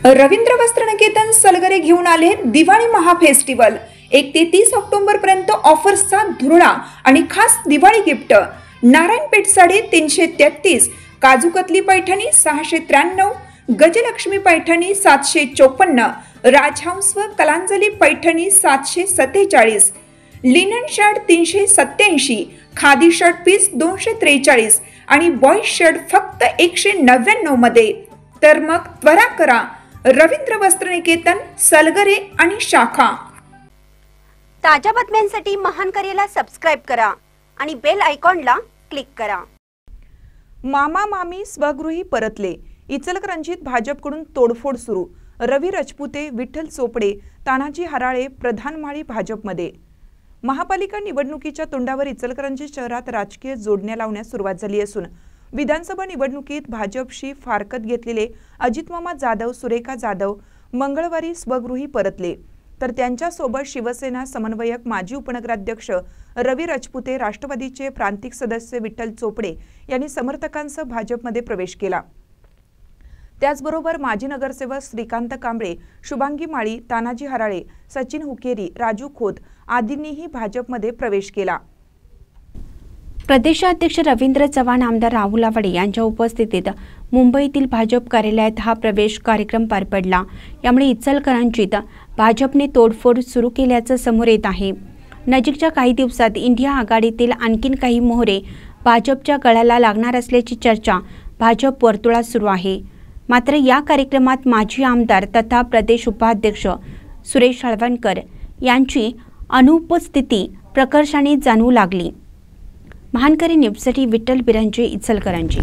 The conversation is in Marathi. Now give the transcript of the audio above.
रवींद्र वस्त्रनिकेतन सलगरे घेऊन आले दिवाळी महाफेस्टिवल। 1 ते 30 ऑक्टोबर पर्यंत ऑफर्सचा धुरळा आणि खास दिवाळी गिफ्ट। नारायणपेठ साडी 333, काजूकतली पैठणी 693, गजलक्ष्मी पैठणी 754, राजहंस व Kalanjali Paithani 747, linen shirt 387, khadi shirt piece 243 आणि बॉय शर्ट फक्त 199 मध्ये। तर मग त्वरा करा, रवींद्र वस्त्रनिकेतन सलगरे आणि शाखा। ताज्या बातम्यांसाठी महान करेला सबस्क्राइब करा आणि बेल आयकॉनला क्लिक करा। मामा मामी स्वगृही परतले, इचलकरंजीत भाजपकडून तोडफोड सुरू। रवी राजपुते, विठ्ठल चोपडे, तानाजी हराळे प्रधानमाळी भाजपमध्ये। महापालिका निवडणुकीच्या तोंडावर इचलकरंजी शहरात राजकीय जोडण्या लावण्यास सुरुवात झाली असून विधानसभा निवडणुकीत भाजपशी फारकत घेतलेले अजितमामा जाधव, सुरेखा जाधव मंगळवारी स्वगृही परतले, तर त्यांच्यासोबत शिवसेना समन्वयक माजी उपनगराध्यक्ष रवी राजपुते, राष्ट्रवादीचे प्रांतिक सदस्य विठ्ठल चोपडे यांनी समर्थकांसह भाजपमध्ये प्रवेश केला। त्याचबरोबर माजी नगरसेवक श्रीकांत कांबळे, शुभांगी माळी, तानाजी हराळे, सचिन हुकेरी, राजू खोत आदींनीही भाजपमध्ये प्रवेश केला। प्रदेशाध्यक्ष रवींद्र चव्हाण, आमदार राहुल आवडे यांच्या उपस्थितीत मुंबईतील भाजप कार्यालयात हा प्रवेश कार्यक्रम पार पडला। यामुळे इचलकरंजीत भाजपने तोडफोड सुरू केल्याचं समोर येत आहे। नजीकच्या काही दिवसात इंडिया आघाडीतील आणखीन काही मोहरे भाजपच्या गळाला लागणार असल्याची चर्चा भाजप वर्तुळात सुरू आहे। मात्र या कार्यक्रमात माजी आमदार तथा प्रदेश उपाध्यक्ष सुरेश हळवणकर यांची अनुपस्थिती प्रकर्षाने जाणवू लागली। महानकरी न्यूजसाठी विठ्ठल बिरांजे, इचलकरंजी।